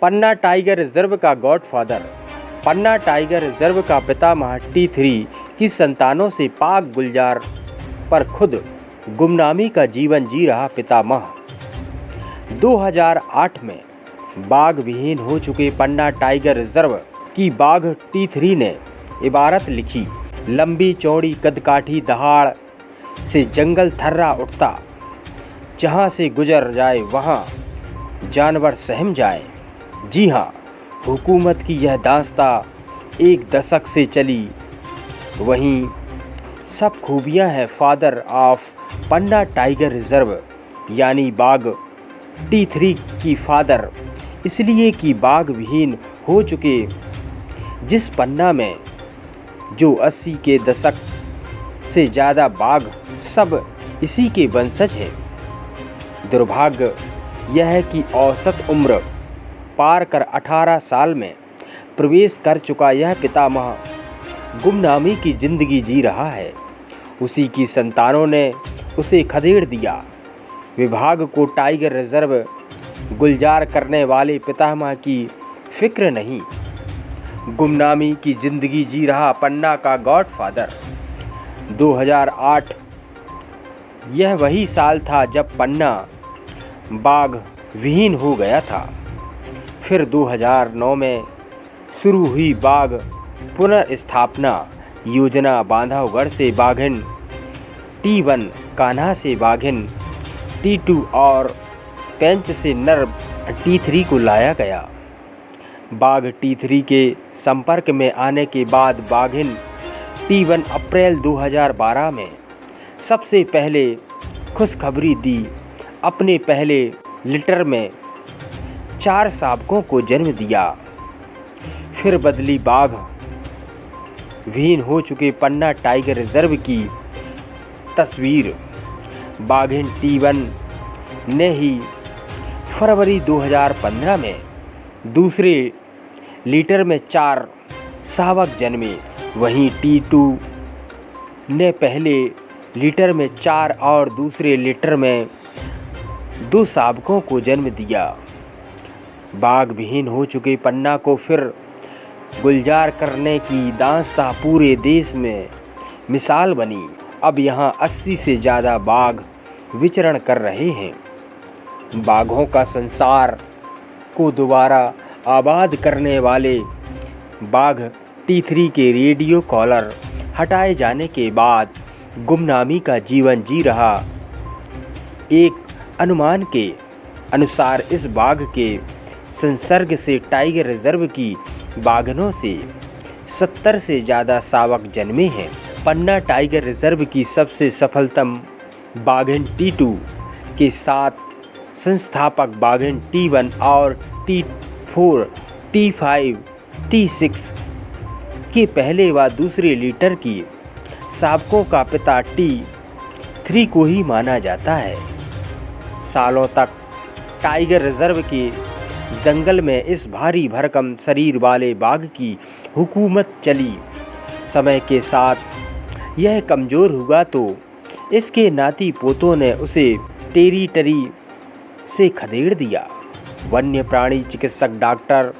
पन्ना tiger reserve का godfather. पन्ना tiger reserve का पितामह T3 की संतानों से पाक गुलजार पर खुद गुमनामी का जीवन जी रहा पितामह। 2008 में बाघ विहीन हो चुके पन्ना टाइगर रिजर्व की बाघ T3 ने इबारत लिखी, लंबी चौड़ी कदकाठी दहाड़ से जंगल थर्रा उठता, जहाँ से गुजर जाए वहाँ जानवर सहम जाए। जी हाँ, हुकूमत की यह दास्तां एक दशक से चली। वहीं सब खूबियाँ हैं father of Panna tiger reserve, यानी बाघ T3 की फादर, इसलिए कि बाघ विहीन हो चुके जिस पन्ना में जो 80 के दशक से ज़्यादा बाघ सब इसी के वंशज हैं। दुर्भाग्य यह है कि औसत उम्र पार कर 18 साल में प्रवेश कर चुका यह पितामह गुमनामी की ज़िंदगी जी रहा है। उसी की संतानों ने उसे खदेड़ दिया। विभाग को टाइगर रिजर्व गुलजार करने वाले पितामह की फिक्र नहीं। गुमनामी की ज़िंदगी जी रहा पन्ना का गॉडफादर। 2008 यह वही साल था जब पन्ना बाघ विहीन हो गया था। फिर 2009 में शुरू हुई बाघ पुनर्स्थापना योजना। बांधवगढ़ से बाघिन T1, कान्हा से बाघिन T2 और पेंच से नर T3 को लाया गया। बाघ T3 के संपर्क में आने के बाद बाघिन T1 अप्रैल 2012 में सबसे पहले खुशखबरी दी। अपने पहले लिटर में 4 शावकों को जन्म दिया। फिर बदली बाघ विहीन हो चुके पन्ना टाइगर रिजर्व की तस्वीर। बाघिन T1 ने ही फरवरी 2015 में दूसरे लीटर में 4 शावक जन्मे। वहीं T2 ने पहले लीटर में 4 और दूसरे लीटर में 2 शावकों को जन्म दिया। बाघ विहीन हो चुके पन्ना को फिर गुलजार करने की दास्तां पूरे देश में मिसाल बनी। अब यहाँ 80 से ज़्यादा बाघ विचरण कर रहे हैं। बाघों का संसार को दोबारा आबाद करने वाले बाघ T3 के रेडियो कॉलर हटाए जाने के बाद गुमनामी का जीवन जी रहा। एक अनुमान के अनुसार इस बाघ के संसर्ग से टाइगर रिजर्व की बाघिनों से 70 से ज़्यादा शावक जन्मे हैं। पन्ना टाइगर रिजर्व की सबसे सफलतम बाघिन T2 के साथ संस्थापक बाघिन T1 और T4, T5, T6 के पहले व दूसरे लीटर की शावकों का पिता T3 को ही माना जाता है। सालों तक टाइगर रिजर्व के जंगल में इस भारी भरकम शरीर वाले बाघ की हुकूमत चली। समय के साथ यह कमज़ोर हुआ तो इसके नाती पोतों ने उसे टेरिटरी से खदेड़ दिया। वन्य प्राणी चिकित्सक डॉक्टर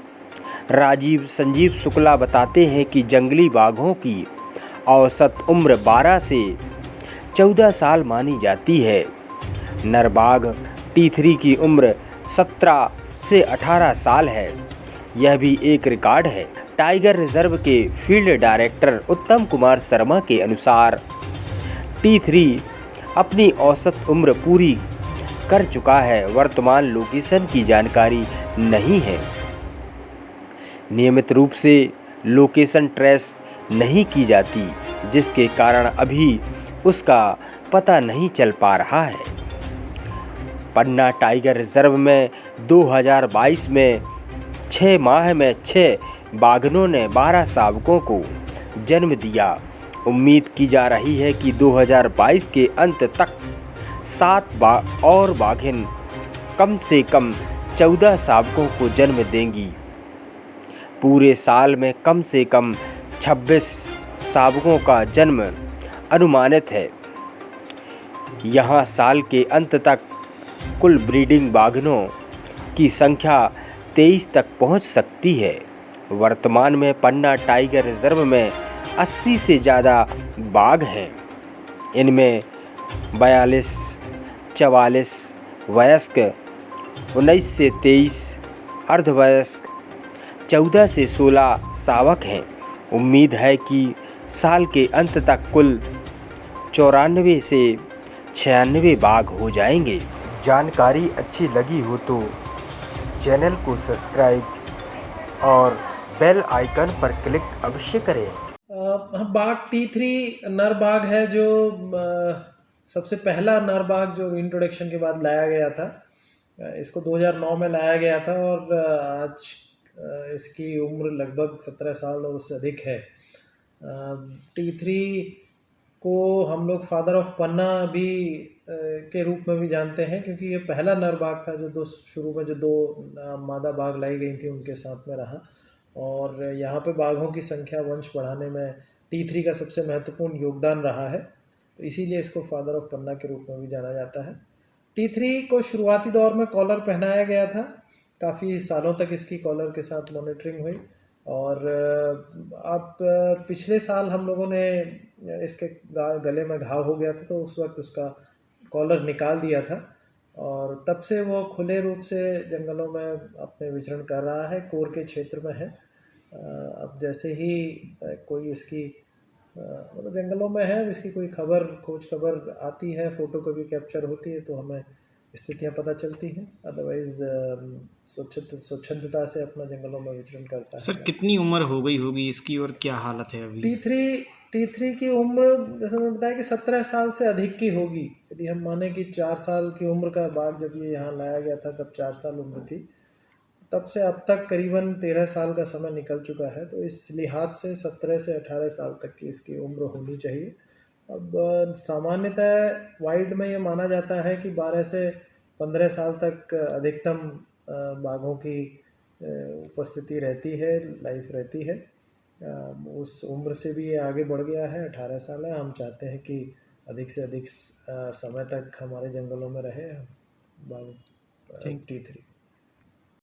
संजीव शुक्ला बताते हैं कि जंगली बाघों की औसत उम्र 12 से 14 साल मानी जाती है। नर बाघ T3 की उम्र 17 से 18 साल है। यह भी एक रिकॉर्ड है। टाइगर रिजर्व के फील्ड डायरेक्टर उत्तम कुमार शर्मा के अनुसार T3 अपनी औसत उम्र पूरी कर चुका है। वर्तमान लोकेशन की जानकारी नहीं है। नियमित रूप से लोकेशन ट्रेस नहीं की जाती, जिसके कारण अभी उसका पता नहीं चल पा रहा है। पन्ना टाइगर रिजर्व में 2022 में 6 माह में 6 बाघिनों ने 12 शावकों को जन्म दिया। उम्मीद की जा रही है कि 2022 के अंत तक 7 और बाघिन कम से कम 14 शावकों को जन्म देंगी। पूरे साल में कम से कम 26 शावकों का जन्म अनुमानित है। यहाँ साल के अंत तक कुल ब्रीडिंग बाघिनों की संख्या 23 तक पहुंच सकती है। वर्तमान में पन्ना टाइगर रिजर्व में 80 से ज़्यादा बाघ हैं। इनमें 42, 44 वयस्क, 19 से 23 अर्धवयस्क, 14 से 16 शावक हैं। उम्मीद है कि साल के अंत तक कुल 94 से 96 बाघ हो जाएंगे। जानकारी अच्छी लगी हो तो चैनल को सब्सक्राइब और बेल आइकन पर क्लिक अवश्य करें। बाघ T3 नर बाघ है जो सबसे पहला नर बाघ जो इंट्रोडक्शन के बाद लाया गया था। इसको 2009 में लाया गया था और आज इसकी उम्र लगभग 17 साल और उससे अधिक है। T3 को हम लोग फादर ऑफ पन्ना भी के रूप में भी जानते हैं, क्योंकि ये पहला नर बाघ था जो शुरू में जो दो मादा बाघ लाई गई थी उनके साथ में रहा। और यहाँ पे बाघों की संख्या वंश बढ़ाने में T3 का सबसे महत्वपूर्ण योगदान रहा है, तो इसीलिए इसको फादर ऑफ पन्ना के रूप में भी जाना जाता है। T3 को शुरुआती दौर में कॉलर पहनाया गया था। काफ़ी सालों तक इसकी कॉलर के साथ मॉनिटरिंग हुई और अब पिछले साल हम लोगों ने इसके गले में घाव हो गया था, तो उस वक्त उसका कॉलर निकाल दिया था और तब से वो खुले रूप से जंगलों में अपने विचरण कर रहा है, कोर के क्षेत्र में है। अब जैसे ही कोई इसकी मतलब जंगलों में है, इसकी कोई खोज खबर आती है, फ़ोटो कभी कैप्चर होती है तो हमें स्थितियाँ पता चलती हैं। अदरवाइज़ स्वच्छंदता से अपना जंगलों में विचरण करता है। सर कितनी उम्र हो गई होगी इसकी और क्या हालत है अभी? T3 की उम्र जैसे मैंने बताया कि 17 साल से अधिक की होगी। यदि हम माने कि 4 साल की उम्र का बाघ जब ये यहाँ लाया गया था तब 4 साल उम्र थी, तब से अब तक करीबन 13 साल का समय निकल चुका है। तो इस लिहाज से 17 से 18 साल तक की इसकी उम्र होनी चाहिए। अब सामान्यतः वाइल्ड में ये माना जाता है कि 12 से 15 साल तक अधिकतम बाघों की उपस्थिति रहती है, लाइफ रहती है। उस उम्र से भी ये आगे बढ़ गया है, 18 साल है। हम चाहते हैं कि अधिक से अधिक समय तक हमारे जंगलों में रहे बाघ T3।